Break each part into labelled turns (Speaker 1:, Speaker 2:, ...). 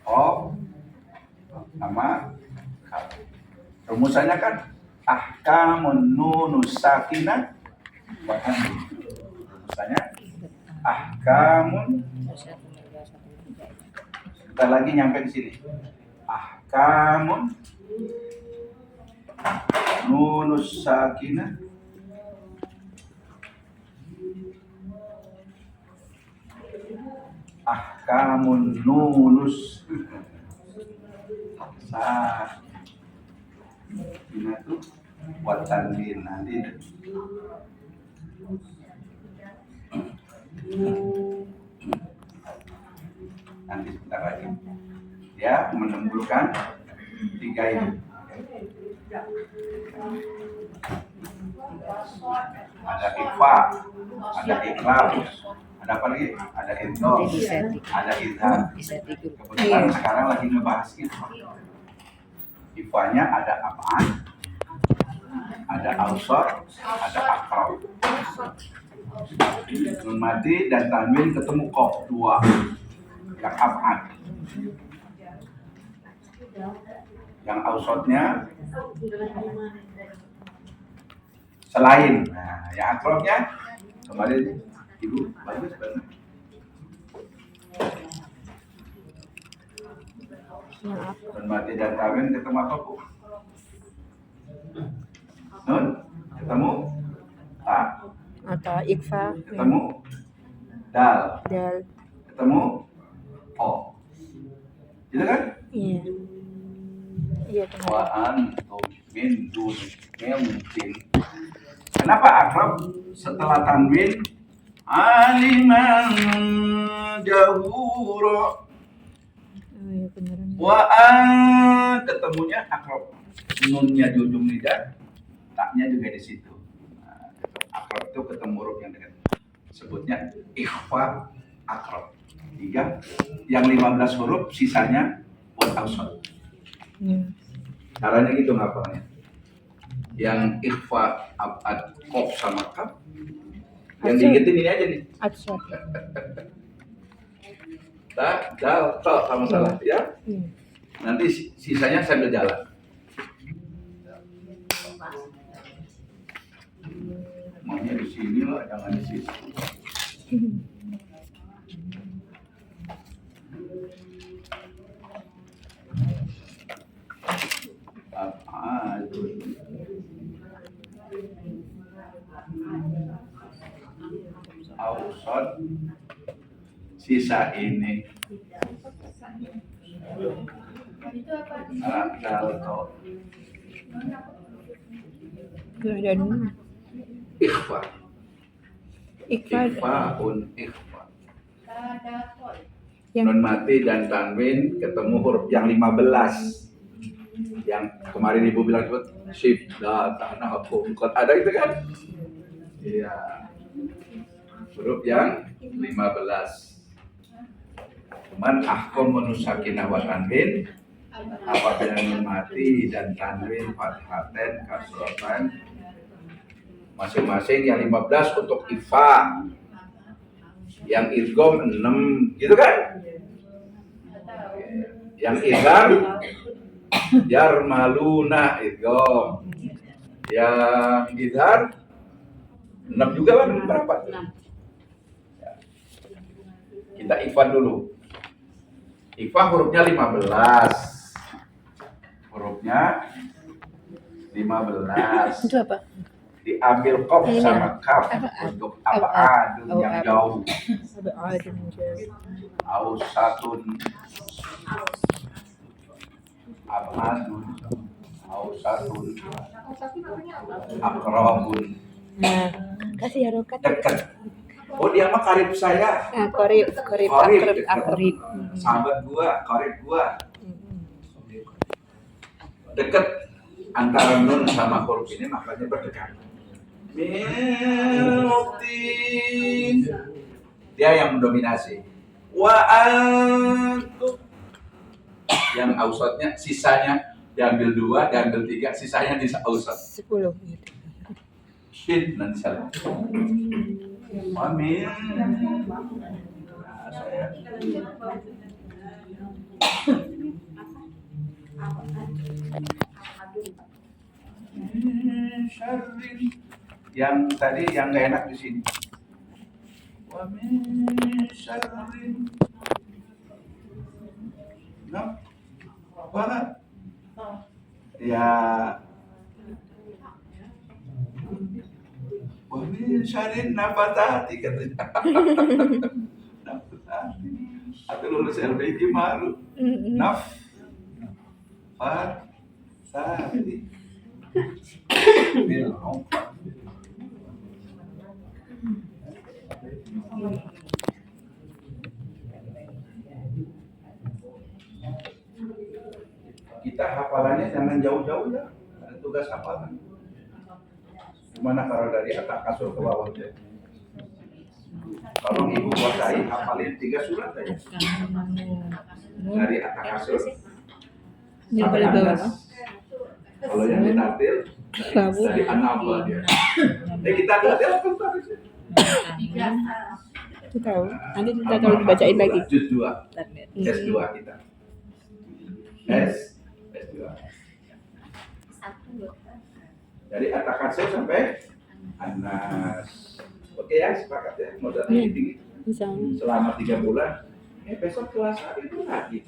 Speaker 1: Kof sama kaf. Rumusannya kan ahkamun nunus sakinah wa tanwin. Rumusannya ahkamun. Kita lagi nyampe di sini. Ahkamun nunus sakinah ahkamun nunus sakinah itu wa tanwin. Nanti sebentar lagi dia menembulkan 3 ini. Ada ikhfa, ada iqlab, ada apa lagi? Ada idgham, ada idhar. Kebetulan sekarang lagi ngebahas ikhfa. Ikhfanya ada apaan? Ada awsat, ada aqrab. Nun mati dan tanwin ketemu qaf 2. Yang apaan? Yang awsatnya selain. Nah, yang aqrabnya kemarin Ibu bagus banget. Nun mati dan tanwin ketemu apa, Bu? Nun ketemu ta.
Speaker 2: Atau ikhfa.
Speaker 1: Ketemu dal. Ketemu o. Gitu kan?
Speaker 2: Iya. Iya,
Speaker 1: Wa antum min mungkin. Kenapa akrab setelah tanwin aliman jahura?
Speaker 2: Oh iya beneran.
Speaker 1: Wa ketemunya akrab. Nunnya di ujung lidah, taknya juga di situ. Nah, akrab itu ketemu huruf yang dekat. Sebutnya ikhfa akrab. 3 yang 15 huruf sisanya buat awsat. Caranya gitu ngapalnya. Yang ikhfa abad qaf sama kaf. Yang diingetin ini aja nih.
Speaker 2: Absat.
Speaker 1: Ta, dal, ta sama salah ya. Nanti sisanya sambil jalan. Maunya di sini lah, jangan di sini. Awsat sisa ini dalto ikhfa nun mati dan tanwin ketemu huruf yang 15 yang kemarin Ibu bilang itu shift tanah bungkot ada itu kan? Iya, huruf yang 15. Cuman ahkom menusakinah wa tanwin apabila nun mati dan tanwin fathaten kasrotan masing-masing yang 15 untuk ifa, yang idgham 6 gitu kan? Yang idgham yarmaluna idgham, yang idhar 6 juga kan? Berapa tuh? Kita ifan dulu. Ifa hurufnya 15. Hurufnya 15.
Speaker 2: Itu apa?
Speaker 1: Diambil qaf sama kaf untuk abadun yang jauh. Ausatun abadun ausatun aqrabun.
Speaker 2: Nah, kasih harokat.
Speaker 1: Dekat. Oh dia mah karib saya.
Speaker 2: Nah, korib akrib.
Speaker 1: Sahabat gua, karib gua. Dekat antara nun sama huruf ini makanya berdekatan. Min dia yang mendominasi. Wa antum yang ausatnya sisanya diambil 2, diambil 3, sisanya di ausat
Speaker 2: 10
Speaker 1: shin nanti salah. Amin. Yang tadi yang nggak enak di sini. Wa min syarrin apa? Ya, wa min syarrin nafatati katanya. Nafatati. Atau lulus LPG malu. Nafatati. Kita hafalannya jangan jauh-jauh ya, ada tugas hafalan. Gimana kalau dari atas kasur ke bawah ya? Kalau ibu kuasai hafalin 3 surat aja. Dari atas kasur sampai atas. Kalau yang ditatil dari anaba dia. Kita tatil apa tuh?
Speaker 2: Itu tahu. Nanti kita tahu dibacain lagi.
Speaker 1: Juz 2. S2 kita. S2. Dari atakasur sampai anas. Oke ya, sepakat ya. Modal tinggi.
Speaker 2: Bisa.
Speaker 1: Selama 3 bulan. Besok kelas itu lagi.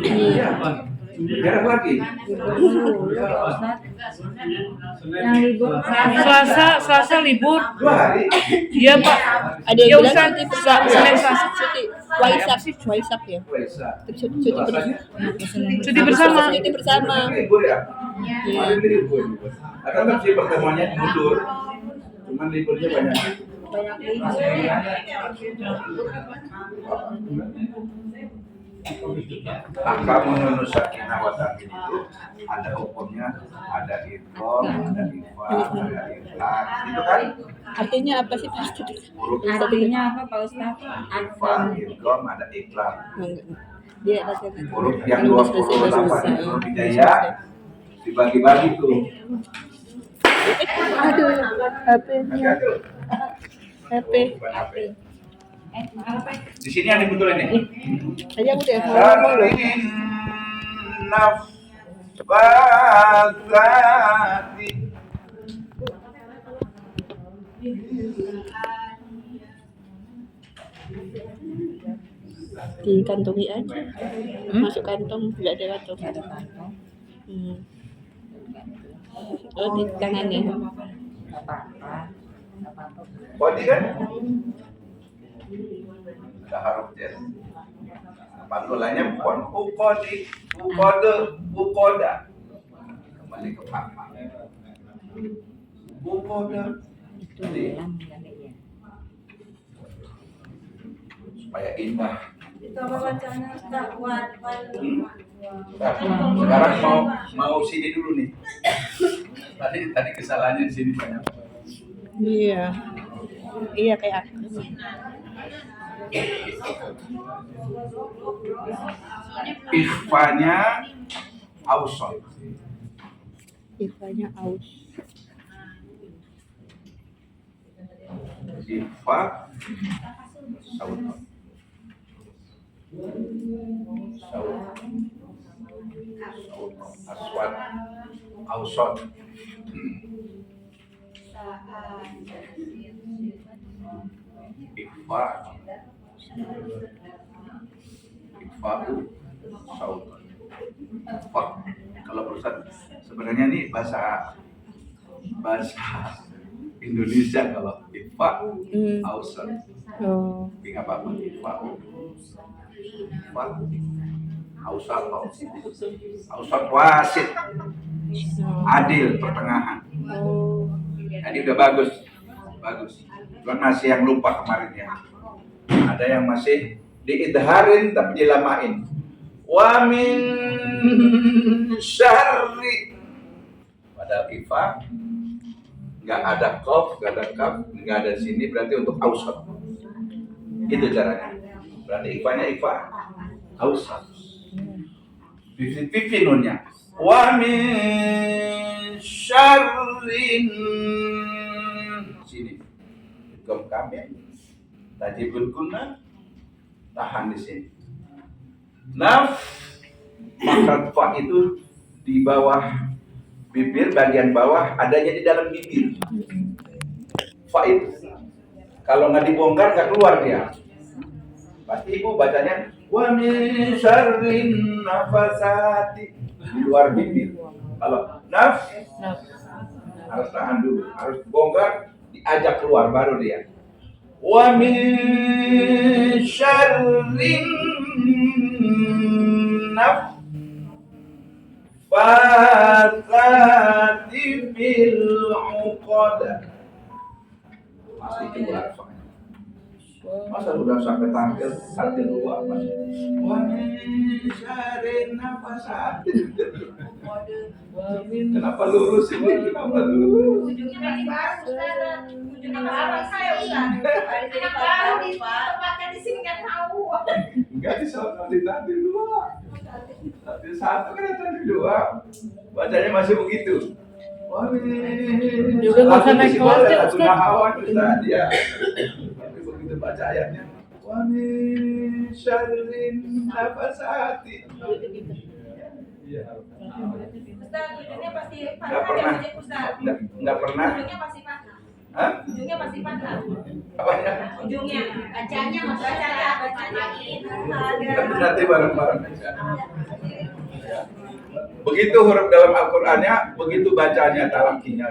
Speaker 2: Iya.
Speaker 1: Beres lagi.
Speaker 3: Yang libur
Speaker 4: Selasa libur.
Speaker 1: 2 hari.
Speaker 4: Iya Pak.
Speaker 2: Ada yang
Speaker 4: Ya,
Speaker 2: bilang
Speaker 4: Ustaz.
Speaker 2: cuti bersama.
Speaker 4: Senin, Selasa.
Speaker 2: Cuti. Waisak ya.
Speaker 1: Waisak.
Speaker 2: Cuti bersama.
Speaker 4: Cuti bersama.
Speaker 2: Cuti bersama.
Speaker 1: Libur ya? Kemarin libur. Tetap sih pertemuannya mundur. Cuman liburnya banyak. Kamu sakinah wa ta'min itu ada hukumnya, ada idgham, ada ikhfa, ada ikhlas, itu kan?
Speaker 2: Artinya apa sih Pak Ustaz?
Speaker 3: artinya apa Pak Ustaz?
Speaker 1: Ikhfa, idgham, ada ikhlas.
Speaker 2: Dia ada
Speaker 1: Huruf yang 28 huruf hidayah dibagi-bagi tuh.
Speaker 2: Aduh, HP-nya. HP.
Speaker 1: Bukan HP. Di sini ada betul ini.
Speaker 2: Saya udah ngomong loh.
Speaker 1: Syarrin naffatsati.
Speaker 2: Dikantongi aja. Masuk kantong, tidak ada kantong. Oh, di tangannya.
Speaker 1: Kodi kan? Ada huruf jas. Pantulanya bukan ukodi, ukoda. Kembali ke papa. Ukoda. Jadi supaya indah.
Speaker 3: Itu apa bacanya Ustaz?
Speaker 1: Nah, sekarang mau sini dulu nih. Tadi kesalahannya di sini banyak.
Speaker 2: Iya. Iya kayak aku.
Speaker 1: Ikhfanya ausol.
Speaker 2: Ikhfanya aus.
Speaker 1: Ikhfa sauton. Aswad ausot. Ikhfa sauton. Ikhfa. Kalau perusahaan sebenarnya ini bahasa Indonesia kalau ikhfa ausot.
Speaker 2: Oh.
Speaker 1: Tapi nggak apa-apa. Ikhfa ausot wasit. Adil pertengahan.
Speaker 2: Oh.
Speaker 1: Jadi udah bagus. Cuman masih yang lupa kemarin ya. Ada yang masih diidharin tapi dilamain. Wa min syarri. Padahal ifa nggak ada qaf, nggak ada kaf, nggak ada sini berarti untuk ausat. Itu caranya. Berarti ifanya ifa ausat. Pipi nunnya. Wa min syarrin sini. Gom kami. Tajibul kunna tahan di sini. Naf makhraj fa itu di bawah bibir bagian bawah adanya di dalam bibir. Faid. Kalau nggak dibongkar nggak keluar dia. Pasti ibu bacanya wa min syarrin nafasati di luar bibir. Kalau harus tahan dulu, harus bongkar, diajak keluar baru dia. Wa min syarrin nafasati fil 'uqad. Pasti keluar. Masa udah sampai tampil hati dua masih. Wa min syarrin nafasati. Kenapa lurus ini? Kenapa lurus?
Speaker 3: Ujungnya masih baru, Ustaz. Ujungnya masih baru saya, Ustaz. Anak baru di tempatnya di sini nggak tahu.
Speaker 1: Enggak di sana, di tadi dua. Tadi satu kan tadi dua. Bacanya masih begitu. Wah,
Speaker 4: Juga nggak usah naik kelas ya,
Speaker 1: Ustaz.
Speaker 4: Ustaz.
Speaker 1: Nahawan Ustaz ya. Tapi begitu baca ayatnya. Wa min syarrin nafasati.
Speaker 3: Ustaz, ujungnya pasti
Speaker 1: Enggak
Speaker 3: patah
Speaker 1: pernah.
Speaker 3: ya, Ustaz.
Speaker 1: Enggak pernah.
Speaker 3: Ujungnya pasti patah.
Speaker 1: Hah?
Speaker 3: Ujungnya pasti patah.
Speaker 1: Apanya?
Speaker 3: Ujungnya, bacanya bacanya.
Speaker 1: Nanti bareng-bareng aja. Begitu huruf dalam Al-Qur'annya, begitu bacanya talaqqinya.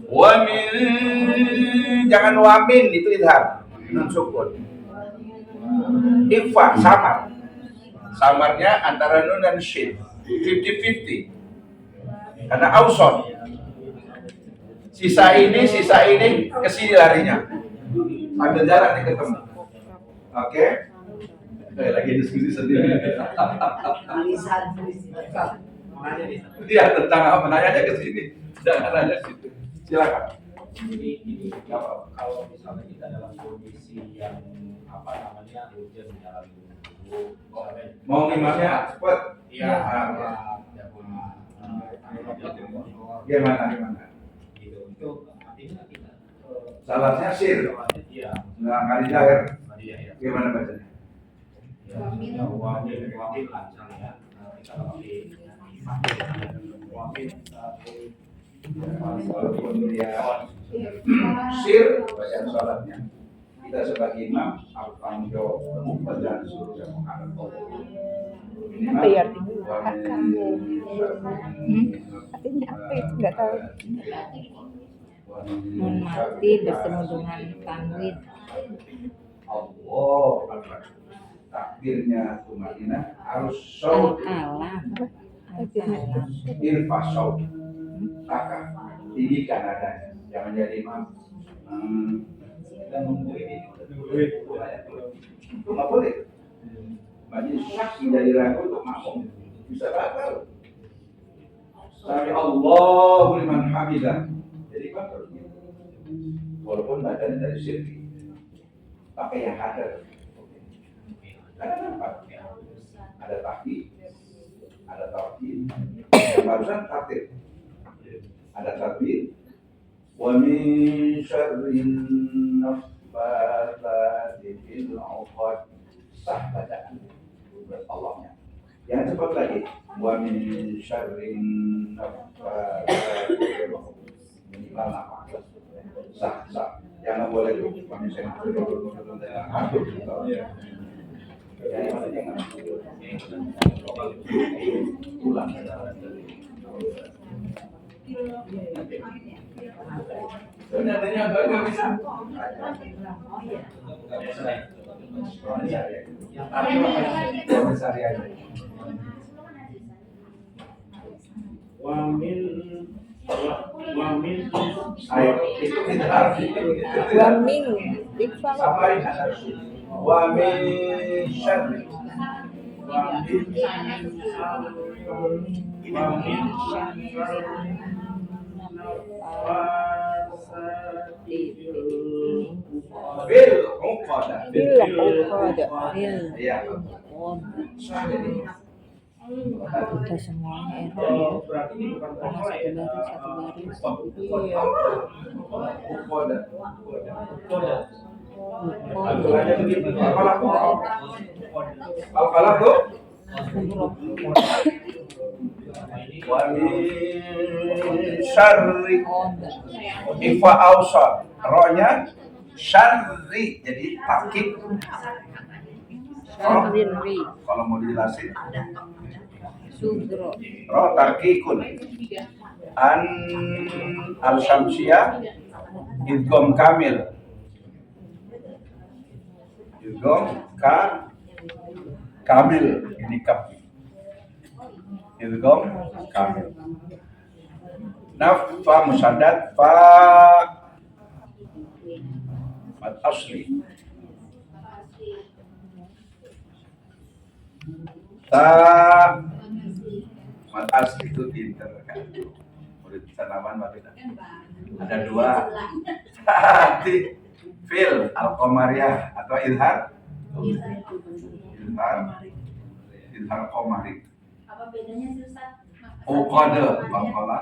Speaker 1: Wa min, jangan wamin itu idhar, nun sukun. Ikhfa samar. Samarnya antara nun dan shin. 50-50. Karena auson. Sisa ini ke sini larinya. Ambil jarak nih ketemu. Oke? Lagi diskusi sendiri. Iya, tentang apa? Nanya ke sini. Jangan nanya situ. Silakan.
Speaker 5: Ini kalau misalnya kita dalam kondisi yang urgent dalam
Speaker 1: Mau ngimamnya cepat.
Speaker 5: Iya.
Speaker 1: Gimana?
Speaker 5: Itu artinya kita
Speaker 1: Salatnya sir.
Speaker 5: iya
Speaker 1: Nggak kali lahir.
Speaker 5: iya ya.
Speaker 1: Gimana bacanya?
Speaker 5: Wamil lancar ya. Kita lebih wamil
Speaker 1: Walaupun dia sir bacaan salatnya, kita sebagai imam harus tanggung jawab bacaan suruh yang menghadap Allah.
Speaker 2: Apa ya artinya? Artinya apa itu? Nggak tahu.
Speaker 3: Nun mati bertemu dengan tanwin.
Speaker 1: Allah Akbar. Takbirnya tumanina harus saud.
Speaker 3: Al-alam.
Speaker 1: Irfa saud. Maka tinggikan adanya. Jangan jadi imam. Kita nunggu ini. Itu nggak boleh. Majelis syak menjadi ragu untuk makmum. Bisa batal. Sami Allahu liman hamidah. Jadi batal. Walaupun bacanya dari sirki. Pakai yang ada. Karena nampak ada takbir, ada takbir, barusan takbir, ada takbir. Wa min syarrin naffatsati fil 'uqad. Sah bacaan Allahnya. Yang cepat lagi. Wa min syarrin naffatsati fil 'uqad. Minimal nafas. Sah. Jangan boleh tuh. Wa min syarrin naffatsati. Ulang. Sebenarnya nggak bisa.
Speaker 5: wamil
Speaker 1: Ayo, itu kita harus
Speaker 2: Waming. Ikhfa.
Speaker 1: sampai atas. Wa min syarri. Bil uqada.
Speaker 2: Bil uqada.
Speaker 1: Iya.
Speaker 3: Udah semuanya error ya.
Speaker 5: berarti ini bukan
Speaker 3: Karena satu baris.
Speaker 1: Uqada.
Speaker 5: Aturannya begitu.
Speaker 1: Al-Falaq tuh Wa min syarri ifa ausad. Rohnya syarri. Jadi takik. Roh, kalau mau dijelasin. Roh tarkikun. An al-syamsiyah idgham kamil. Idgham kamil. Ini kap. Idgham kamil. Naf fa musaddad fa mad asli. Ta mad asli itu diinterkan. Murid sanawan Bapak. Ada dua. Hati fil al-qamariyah atau ilhar. Ilhar qamari.
Speaker 3: Apa bedanya sih Ustaz?
Speaker 1: Uqada baqala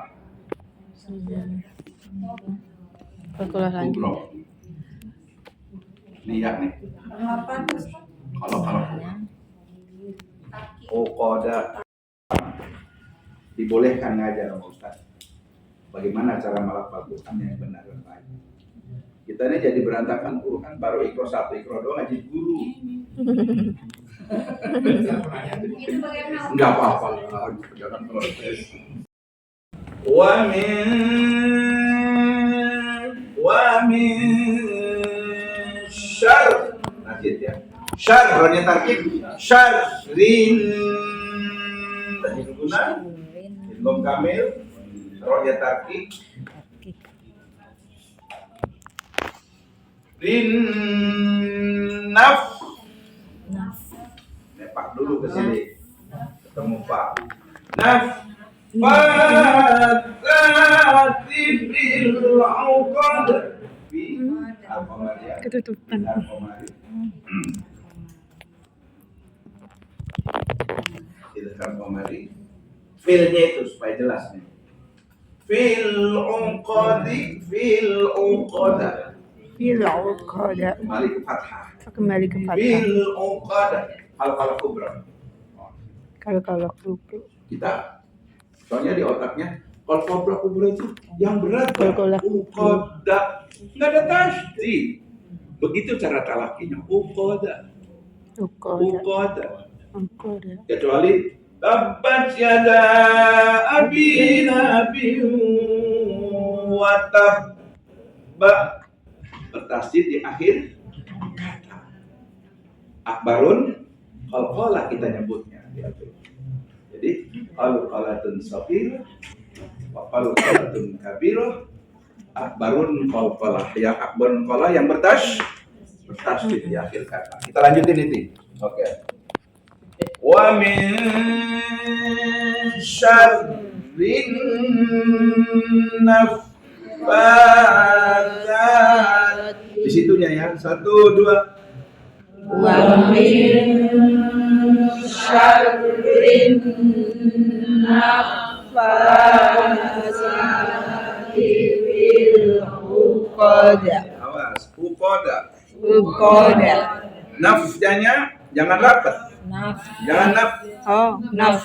Speaker 2: Kalkula lagi.
Speaker 1: kubro. Lihat nih.
Speaker 3: Apa Ustaz?
Speaker 1: Kalau uqada dibolehkan ngajar sama Ustaz. Bagaimana cara melafal Quran yang benar dan baik. Kita ini jadi berantakan Quran baru ikro 1, ikro 2 ngaji guru.
Speaker 3: Itu bagaimana?
Speaker 1: Enggak apa-apa, jangan protes. Wa min syarr. Najid ya. Syarr rohnya tarkib. Syarrin. Tadi guna. Ilmu kamil. Rohnya tarkib. Rin naf. Pak dulu ke sini. Ketemu Pak. Nafati bil uqad.
Speaker 2: Ketutupan.
Speaker 1: Ilham qamari. Filnya itu supaya jelas nih. Fil uqadi fil uqada. Kembali ke fathah.
Speaker 2: Kembali ke fathah.
Speaker 1: Fil uqada. Kalau kubra.
Speaker 2: Kalau kubro.
Speaker 1: Kita soalnya di otaknya kalau kubra itu yang berat
Speaker 2: Qalqalah
Speaker 1: uqada. Enggak ada tasydid. Begitu cara talakinya uqada. Kecuali tabbat yada abina wa tabba bertasydid di akhir kata. Akbarun qalqalah kita nyebutnya. Jadi qalqalatun saghirah wa qalqalatun kabirah. Akbarun qalqalah. Yang akbarun qalqalah yang bertasydid di akhir kata. Kita lanjutin ini. Oke. Wa min syarrin naffatsat. Di situnya ya. 1, 2.
Speaker 2: Wa min syarrin naffatsati fil uqad.
Speaker 1: Awas, uqada.
Speaker 2: Uqada.
Speaker 1: Nafjanya jangan rapat. Jangan naf.
Speaker 2: Oh, naf.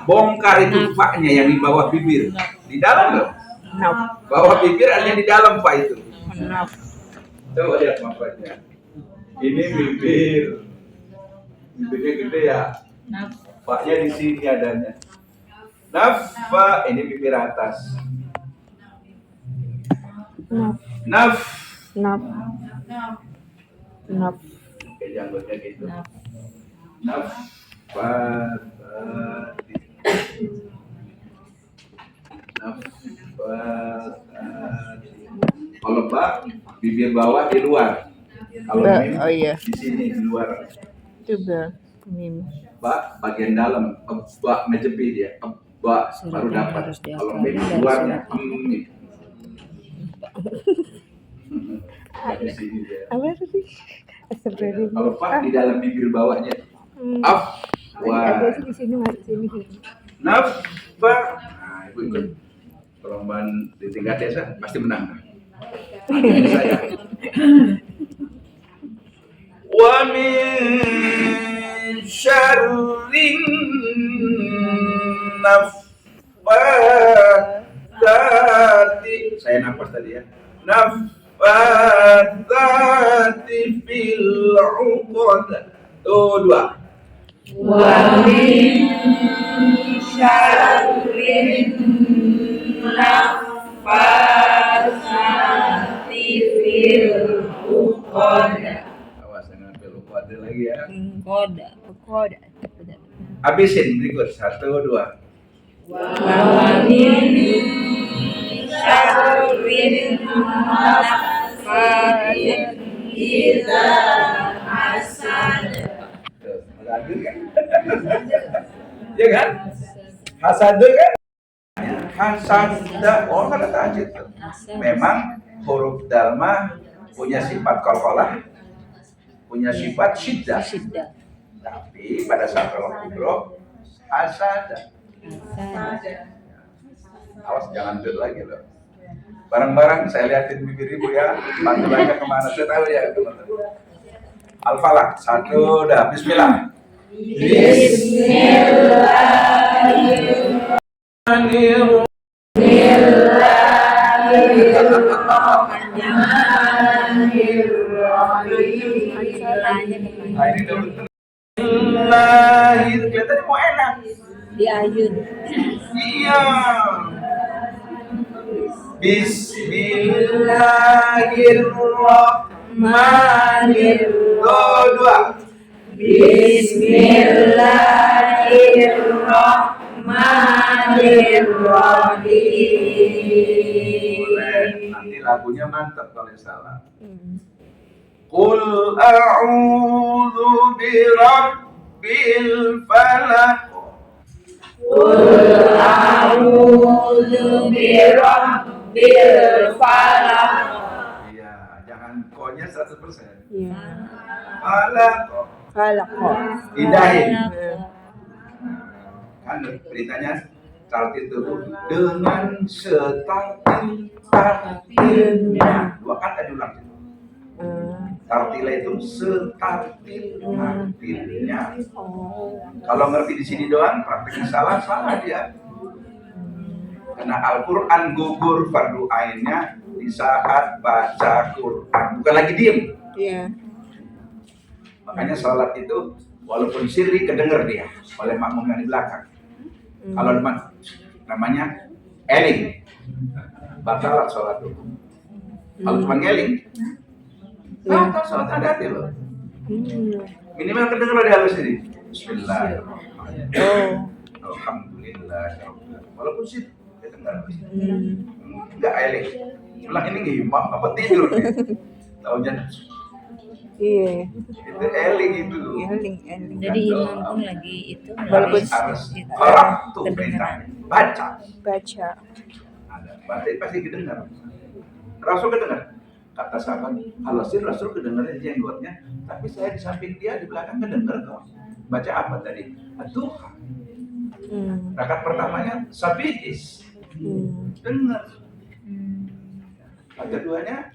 Speaker 1: Bongkar itu faknya yang di bawah bibir. Di dalam loh.
Speaker 2: Naf.
Speaker 1: Bawah bibir artinya di dalam pak itu.
Speaker 2: Naf.
Speaker 1: Coba lihat maknanya. Ini bibir. Bibirnya gede ya. Faknya di sini adanya. Nafa ini bibir atas. Naf. Oke, janggutnya gitu. Naffatati. Kalau ba, bibir bawah di luar. Kalau mim, di sini di luar.
Speaker 2: Coba mim.
Speaker 1: Ba bagian dalam, ba mejepi dia. Ba baru dapat. Kalau mim di luarnya. Di sini dia.
Speaker 2: Apa sih?
Speaker 1: Kalau pak di dalam bibir bawahnya. Af. Wah.
Speaker 2: Di sini masuk sini.
Speaker 1: Nafa. Nah, ibu ikut perlombaan di tingkat desa pasti menang. Ini saya. Wa min syarrin naffatsati. Saya nafas tadi ya. Naffatsati fil 'uqad. Tuh dua.
Speaker 3: Wa min syarrin naffatsati fil 'uqad.
Speaker 1: Awas jangan fil 'uqad lagi ya.
Speaker 2: Koda.
Speaker 1: Habisin berikut 1, 2.
Speaker 3: Wa min syarrin naffatsati idza hasad.
Speaker 1: Hasad kan? Ya kan? Hasad kan? Hasad, oh kan ada tajid. Memang huruf dalma punya sifat qalqalah, punya sifat syiddah. Tapi pada saat kalau kubro hasad. Awas jangan jod lagi loh. Bareng-bareng saya liatin bibir ibu ya. Pantulannya kemana? Saya tahu ya teman-teman. Al-Falaq 1 dah. Bismillah. Bismillahirrahmanirrahim. Nah, ini udah betul. Lahir kelihatannya mau enak.
Speaker 2: Di ayun.
Speaker 1: Iya. Bismillahirrahmanirrahim. Dua.
Speaker 3: Bismillahirrahmanirrahim.
Speaker 1: Boleh. Nanti lagunya mantap kalau salah. Qul a'udzu birabbil falaq.
Speaker 3: Qul a'udzu birabbil falaq.
Speaker 1: Iya, jangan konya 100%.
Speaker 2: Iya.
Speaker 1: Falaq.
Speaker 2: Falaq.
Speaker 1: Hindahin. Kan beritanya tartil itu dengan setartil-tartilnya. 2 kata diulang. Tartila itu setartil-tartilnya. Kalau ngerti di sini doang, prakteknya salah dia. Karena Al-Quran gugur fardu ainnya di saat baca Quran, bukan lagi diem.
Speaker 2: Iya.
Speaker 1: Makanya sholat itu walaupun sirri kedenger dia oleh makmum yang di belakang. Kalau namanya eling, batalat sholat itu. Kalau cuma ngeling, batal sholat adat loh. Minimal kedenger di halus ini. Bismillahirrahmanirrahim. Alhamdulillah. Walaupun sirri kedenger. Enggak eling. Ulang ini ngimam apa tidur nih? Taunya
Speaker 2: Iya.
Speaker 1: itu eling itu.
Speaker 2: Jadi imam pun lagi itu
Speaker 1: Walaupun harus orang tuh perintah baca. Ada berarti pasti kedengar. Rasul kedengar. Kata sahabat, kalau sih Rasul kedengaran jenggotnya, tapi saya di samping dia di belakang kedengar kok. Baca apa tadi? Ad-duha. Rakaat pertamanya sabihis. Dengar. Rakaat keduanya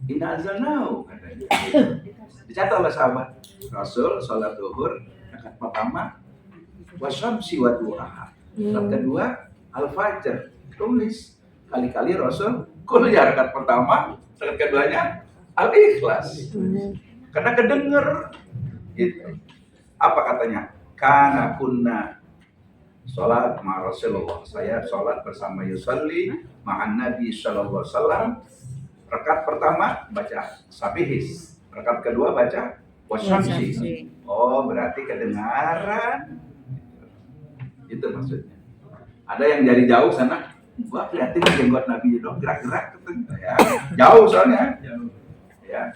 Speaker 1: inna anzalnahu katanya. Dicatat oleh sahabat. Rasul salat zuhur rakaat pertama wasyamsi wa duhaha. Rakaat kedua al-fajr. Tulis kali-kali Rasul kuliah rakaat pertama, rakaat keduanya al-ikhlas. Karena kedenger gitu. Apa katanya? Kana kunna salat ma Rasulullah. Saya salat bersama yusalli ma'an Nabi sallallahu alaihi wasallam. Rakaat pertama baca sabihis, rakaat kedua baca wasyamsi. Oh, berarti kedengaran. Itu maksudnya. Ada yang dari jauh sana, wah lihatin jenggot Nabi dong gerak-gerak gitu ya. Jauh soalnya. Ya.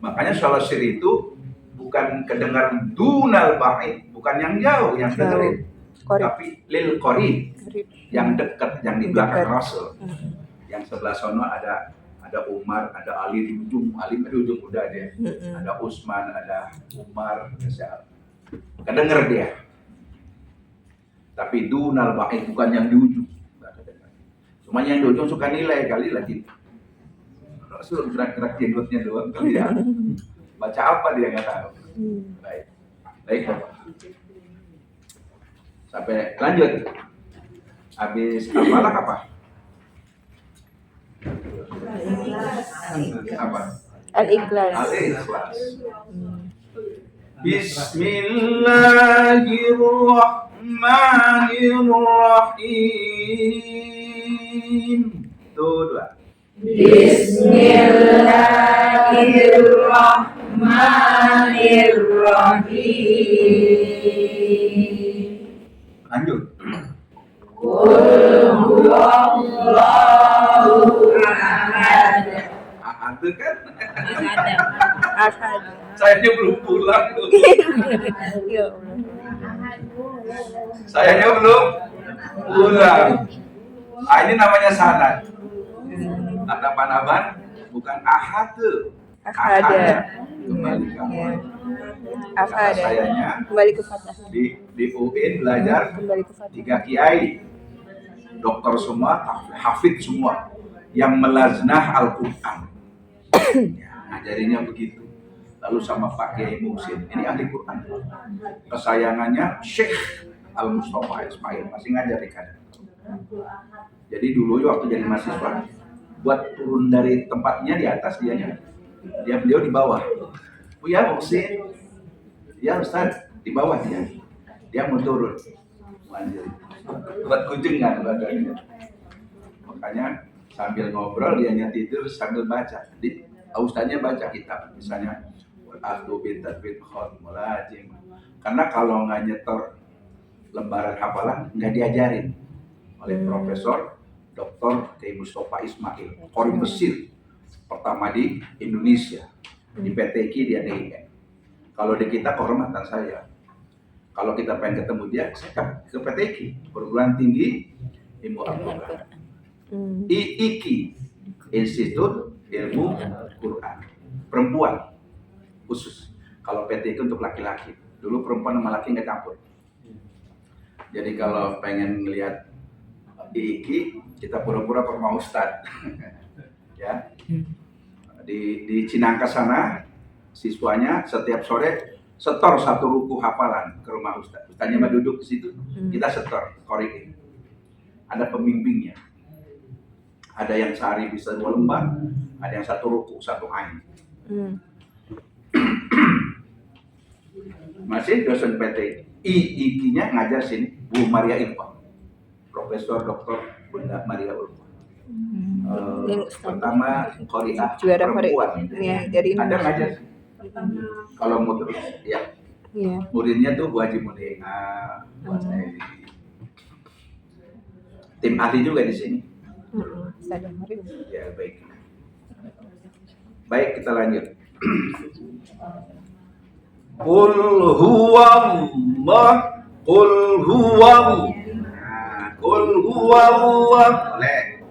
Speaker 1: Makanya sholat sir itu bukan kedengaran dunal ba'id, bukan yang jauh yang dengerin. Tapi lil qarib, yang dekat, yang di belakang Rasul. Yang sebelah sono ada Umar, ada Ali di ujung, Ali di ujung udah dia. Ada Utsman, ada Umar, ada siapa. Kedenger dia. Tapi dunal ba'id bukan yang di ujung. Cuma yang di ujung suka nilai kali lagi. Rasul gerak-gerak jenggotnya doang kali ya. Baca apa dia nggak tahu. Baik Bapak. Sampai lanjut. Habis apalah apa? Apa?
Speaker 2: Al-Ikhlas.
Speaker 1: Al-Ikhlas.
Speaker 2: Hmm.
Speaker 1: Bismillahirrahmanirrahim. Tuh dua.
Speaker 4: Bismillahirrahmanirrahim.
Speaker 1: Lanjut.
Speaker 4: Qul huwallahu ahad.
Speaker 1: Itu kan?
Speaker 2: Ahad.
Speaker 1: Sayanya belum pulang.
Speaker 2: Ya Allah.
Speaker 1: Sayanya belum pulang. Ah, ini namanya sanad. Ada panaban bukan ahad tuh.
Speaker 2: Ahad.
Speaker 1: Kembali kamu.
Speaker 2: Ya. Ahad.
Speaker 1: Sayanya
Speaker 2: Kembali ke Fatah.
Speaker 1: di UIN belajar
Speaker 2: Kembali ke Fatah.
Speaker 1: 3 kiai, dokter semua, hafid semua, yang melaznah Al-Quran. Ya, ngajarinya begitu. Lalu sama Pak Kiai Muhsin, ini ahli Quran. Kesayangannya Syekh Al-Mustafa Ismail, masih ngajar di kanan. Jadi dulu waktu jadi mahasiswa, buat turun dari tempatnya di atas beliau di bawah. Oh ya Muhsin, ya Ustaz, di bawah dia mau turun. Anjir. Buat kujengan badannya. Makanya sambil ngobrol dianya tidur sambil baca. Ustaznya baca kitab, misalnya Al-Ahdu bin Tadbid Khod Mulajim. Karena kalau nggak nyetor lembaran hafalan nggak diajarin oleh Profesor Dr. Kiai Mustafa Ismail, Qori Mesir pertama di Indonesia, di PTQ dia DIN. Kalau di kita kehormatan saya. Kalau kita pengen ketemu dia, saya ke PTQ, Perguruan Tinggi Ilmu Al-Quran. IIQ, Institut Ilmu Quran. Perempuan khusus. Kalau PTQ untuk laki-laki. Dulu perempuan sama laki nggak campur. Jadi kalau pengen lihat IIQ, kita pura-pura ke rumah Ustadz. Ya. Di Cinangka sana, siswanya setiap sore setor 1 ruku hafalan ke rumah Ustadz. Ustadznya mah duduk di situ, kita setor korekin. Ada pembimbingnya. Ada yang sehari bisa 2 lembar, ada yang 1 ruku, 1 ain. Masih dosen PT IIQ-nya ngajar sini Bu Maria Irfan, Profesor Dr. Bunda Maria Irfan. Pertama Korea
Speaker 2: Juara
Speaker 1: perempuan.
Speaker 2: Ya, dari
Speaker 1: Ada
Speaker 2: Indonesia.
Speaker 1: ngajar. Kalau mau terus, ya.
Speaker 2: Iya.
Speaker 1: Muridnya tuh Bu Haji Mudin, buat saya ini. Tim ahli juga di sini.
Speaker 2: Sadar hari.
Speaker 1: Ya baik. Baik, kita lanjut. Qul huwallah, qul huwallah. Nah, qul huwallah. Boleh.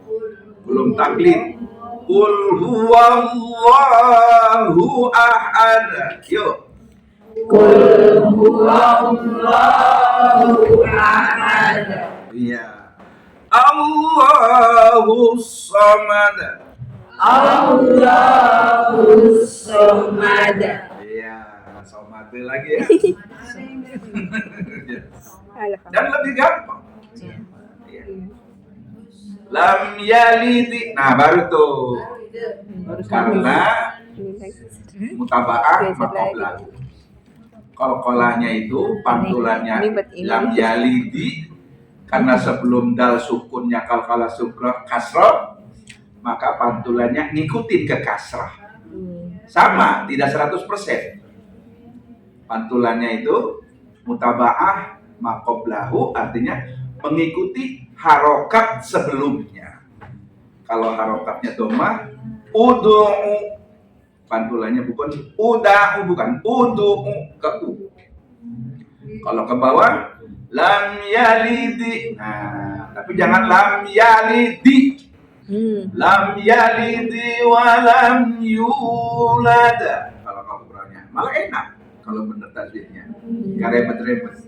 Speaker 1: Belum taklid. Qul huwallahu ahad. Yuk.
Speaker 4: Qul huwallahu ahad.
Speaker 1: Iya. Allahus samad.
Speaker 4: Allahus samad.
Speaker 1: Iya, samad lagi ya.
Speaker 2: Alhamdulillah.
Speaker 1: Dan lebih gampang. Iya. Lam yalidi. Nah, baru tuh. Karena mutabaah maqoblah. Kalau kolahnya itu pantulannya lam yalidi, karena sebelum dal sukunnya kalkala sukra kasroh, maka pantulannya ngikutin ke kasrah. Sama, tidak 100%. Pantulannya itu mutabaah maqoblahu, artinya mengikuti harokat sebelumnya. Kalau harokatnya domah, udu'u, pantulannya bukan uda'u, bukan udu'u, ke u. Kalau ke bawah, lam yalidi. Nah, tapi jangan lam yalidi. Lam yalidi wa lam yulad. Kalau kamu beranya, malah enak kalau benar tajwidnya. Gak repet-repet.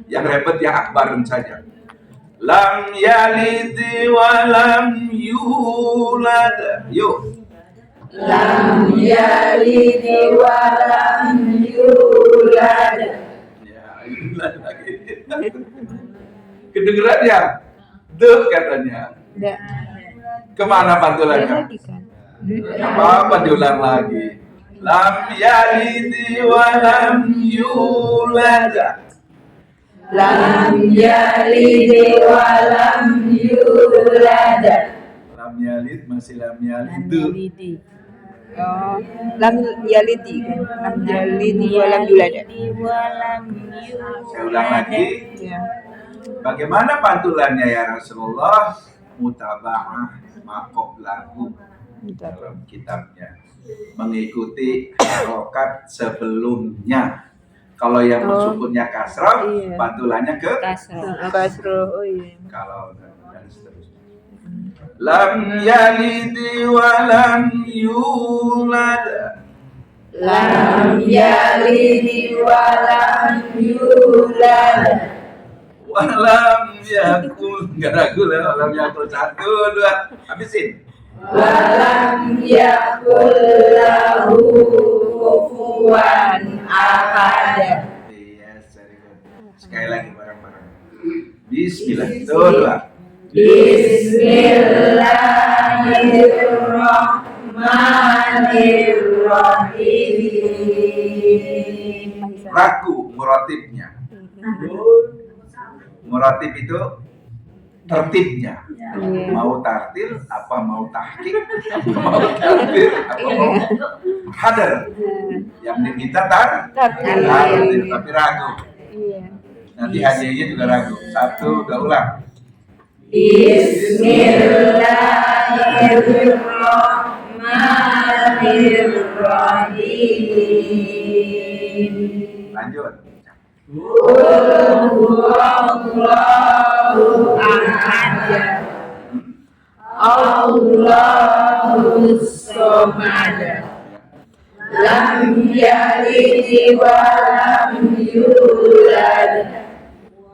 Speaker 1: Yang repet ya akbarun saja. Lam yalidi wa lam yulad. Yuk.
Speaker 4: Lam yalidi wa lam yulad.
Speaker 1: Ya, yulad lagi. Kedengeran ya? Duh katanya.
Speaker 2: Enggak.
Speaker 1: Kemana
Speaker 2: Ada
Speaker 1: pantulannya?
Speaker 2: lagi kan?
Speaker 1: Apa diulang lagi? Lam yalidi wa lam yulad.
Speaker 4: Lam yalid wa lam yulad.
Speaker 1: Lam yalid masih lam yalid.
Speaker 2: Yalidi. Oh, lam yalidi kan? Lam yalidi wa lam yulada.
Speaker 1: Saya ulang lagi.
Speaker 2: Ya.
Speaker 1: Bagaimana pantulannya ya Rasulullah? Mutaba'ah maqoblahu dalam kitabnya, mengikuti harokat sebelumnya. Kalau yang bersukunnya kasrah,
Speaker 2: Iya.
Speaker 1: pantulannya ke
Speaker 2: Kasroh. Oh iya.
Speaker 1: kalau dan seterusnya. Lam yalidi wa lam yulad.
Speaker 4: Lam yalid wa lam yulad.
Speaker 1: Walam yakul, nggak ragu lah. Walam yakul 1, 2, habisin.
Speaker 4: Wa lam yakul lahu kufuwan ahad.
Speaker 1: Iya, very good. Sekali lagi bareng-bareng. Bismillah. Tuh, 2.
Speaker 4: Bismillahirrahmanirrahim.
Speaker 1: Ragu muratibnya. Muratib itu tertibnya. Mau tartil apa mau tahqiq, mau tartil apa mau hadar. Yang diminta tartil, tapi ragu.
Speaker 2: Iya.
Speaker 1: Nanti hadiahnya juga ragu. 1, 2, ulang.
Speaker 4: Bismillahirrahmanirrahim.
Speaker 1: Lanjut.
Speaker 4: Allahus Somad. Lam yalid wa lam yulad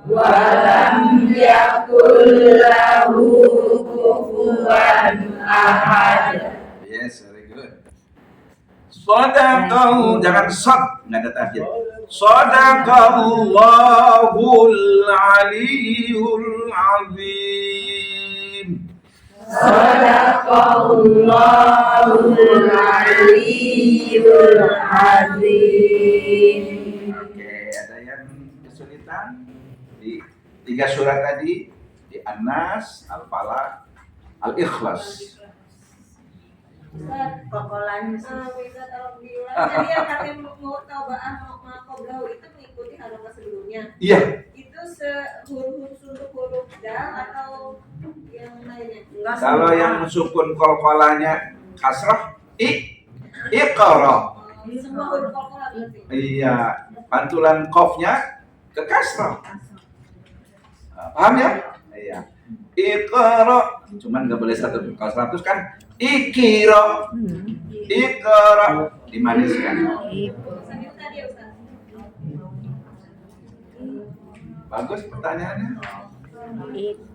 Speaker 4: wa lam yakul lahu kufuwan ahad.
Speaker 1: Yes, very good. Sadaqallahu, jangan sad, nggak ada tahjid. Sadaqallahul aliyul azim.
Speaker 4: Sadaqallahul aliyyul azim.
Speaker 1: Oke, ada yang kesulitan di 3 surat tadi, di An-Nas, Al-Falaq, Al-Ikhlas.
Speaker 3: Pokolan bisa tolong diulang. Jadi yang katanya mau taubaan mau qoblahu itu mengikuti harokat sebelumnya.
Speaker 1: Iya,
Speaker 3: Itu huruf untuk huruf dal atau yang lainnya?
Speaker 1: kalau yang sukun kolkolanya kasrah, iqra.
Speaker 3: Semua huruf qalqalah berarti.
Speaker 1: Iya, pantulan qafnya ke kasrah. Paham ya? Iya. Iqra, cuman nggak boleh 100 kan? Ikira, ikra, dimaniskan.
Speaker 3: Ustaz itu tadi ya Ustaz.
Speaker 1: Bagus pertanyaannya.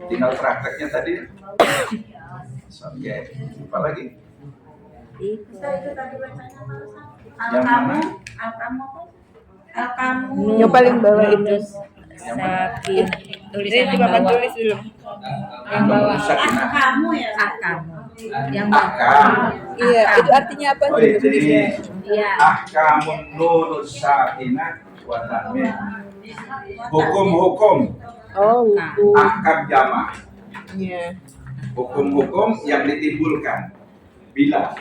Speaker 1: Tinggal prakteknya tadi. Oke, apa lagi?
Speaker 3: Ustaz itu tadi bacanya apa Ustaz?
Speaker 1: Yang mana?
Speaker 3: Al-kamu apa? Al-kamu.
Speaker 2: Yang paling bawah itu.
Speaker 1: Yang mana?
Speaker 2: Tulisan di papan tulis dulu.
Speaker 1: Yang bawah. Sakinah.
Speaker 3: Kamu ya?
Speaker 2: Yang
Speaker 1: Ahkam.
Speaker 2: Iya, itu artinya apa?
Speaker 1: Oh, jadi
Speaker 2: Iya.
Speaker 1: ahkamun nunus sakinah wa tanwin. Hukum-hukum,
Speaker 2: Oh, hukum.
Speaker 1: ahkam jamaah.
Speaker 2: Iya.
Speaker 1: Hukum-hukum yang ditimbulkan bila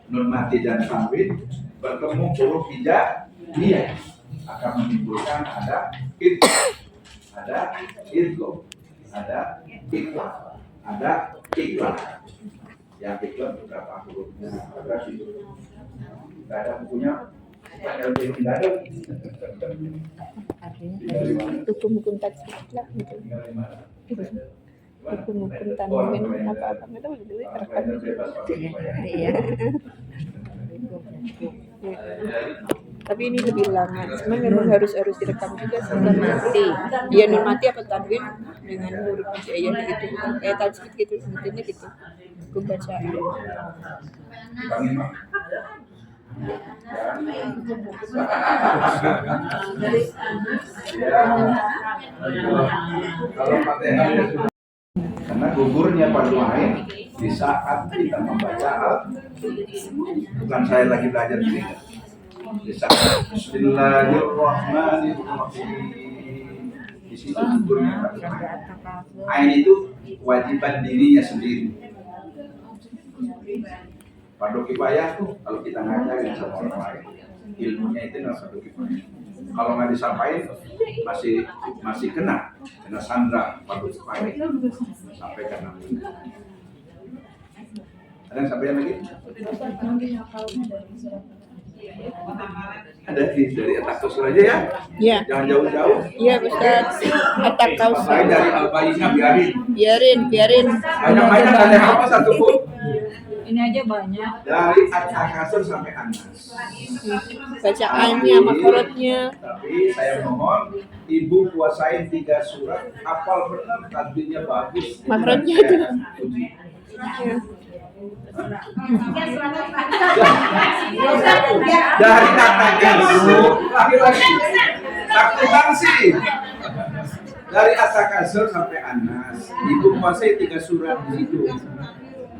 Speaker 1: nun mati dan tanwin bertemu huruf hijaiyah akan menimbulkan ada idgham, ada ikhlas, ada ikhlas. Yang ikhlas beberapa hurufnya ada situ. Tidak ada bukunya. Tidak ada.
Speaker 2: Hukum-hukum tajwid lah gitu. Hukum-hukum tanwin apa-apa itu gitu terapkan gitu. Iya. Tapi ini lebih lama. Cuma memang harus direkam juga sih nun mati. Dia nun mati apa tanwin dengan huruf hijaiyah gitu. Tajwid gitu sebetulnya gitu. Hukum bacaan.
Speaker 1: Kalau Fatihah Karena gugurnya fardu ain di saat kita membaca bukan saya lagi belajar ini. Di saat Bismillahirrahmanirrahim. Di situ gugurnya fardu ain. Ain itu kewajiban dirinya sendiri. Fardu kifayah tuh kalau kita ngajarin sama orang lain, ilmunya itu adalah fardu kifayah. Kalau nggak disampaikan masih kena sandra fardu kifayah sampai kena. Ada yang sampaikan lagi? Ada dari At-Takasur aja ya?
Speaker 2: Iya.
Speaker 1: Jangan jauh-jauh.
Speaker 2: Iya, Ustaz. At-Takasur.
Speaker 1: Saya dari Al-Bayyinah
Speaker 2: Biarin.
Speaker 1: Banyak-banyak ada apa satu pun.
Speaker 3: Ini aja banyak.
Speaker 1: Dari At-Takasur sampai An-Nas.
Speaker 2: Bacaannya, makorotnya.
Speaker 1: Tapi saya mohon ibu kuasain 3 surat, hafal benar, tajwidnya bagus.
Speaker 2: Makrotnya itu.
Speaker 1: Uji. Dari At-Takasur lagi-lagi takutkan sih. Dari At-Takasur sampai An-Nas, ibu kuasai 3 surat di situ.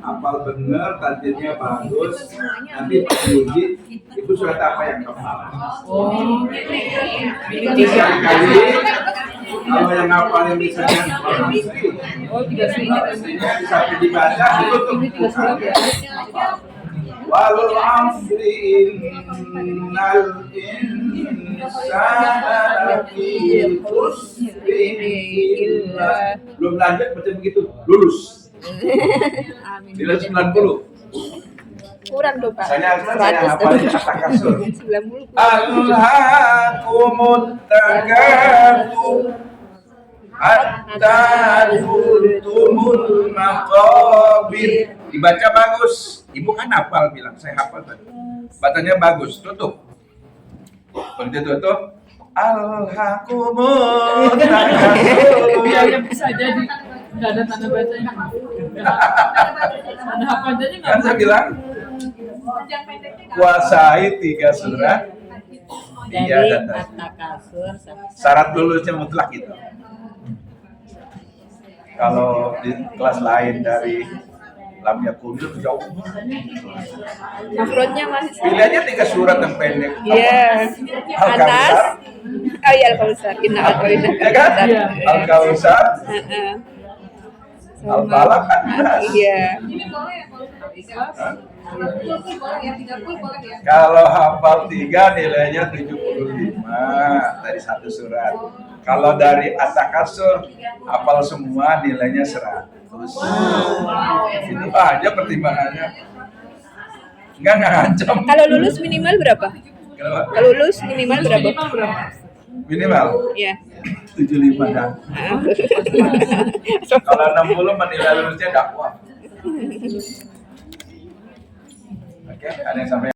Speaker 1: Hafal benar, tajwidnya bagus. Nanti diuji, ibu surat apa yang hafal? Kali kalau yang hafal yang misalnya aslinya bisa dibaca ditutup. Wal asri innal insana lafi khusrin illa. Belum lanjut baca begitu, lulus. Nilai 90.
Speaker 2: Kurang dong, Pak.
Speaker 1: Saya
Speaker 2: 100
Speaker 1: hafal At-Takasur.
Speaker 2: 90.
Speaker 1: Alhaakumut takatsur hatta zurtumul maqabir. Dibaca bagus. Ibu kan hafal bilang, saya hafal tadi. Bacanya bagus, tutup. Begitu tutup. Alhaakumut takatsur.
Speaker 6: Biarnya bisa jadi nggak ada tanda bacanya. Tanda hafalnya
Speaker 1: Kan
Speaker 6: nggak
Speaker 1: saya bilang kuasai 3 surat. Iya
Speaker 6: dari
Speaker 1: dan
Speaker 6: At-Takasur
Speaker 1: syarat lulusnya mutlak itu. Kalau di kelas lain dari lam yakun itu jauh.
Speaker 2: Makrotnya masih.
Speaker 1: Pilih aja 3 surat yang pendek.
Speaker 2: Iya.
Speaker 1: Al-Kautsar.
Speaker 2: Oh iya, Al-Kautsar. Inna a'toina.
Speaker 1: Ya kan?
Speaker 6: Iya.
Speaker 1: Al-Kautsar,
Speaker 2: Heeh.
Speaker 1: Al-Falaq kan.
Speaker 2: Iya.
Speaker 1: Kalau hafal 3 nilainya 75 dari 1 surat. Kalau dari At-Takasur hafal semua nilainya 100. Itu aja pertimbangannya. Enggak ngancam.
Speaker 2: Kalau lulus minimal berapa? Kalau lulus minimal berapa?
Speaker 1: Minimal
Speaker 2: Iya.
Speaker 1: 75 dah. Kalau 60 nilai lulusnya dakwah. Oke, ada yang sampai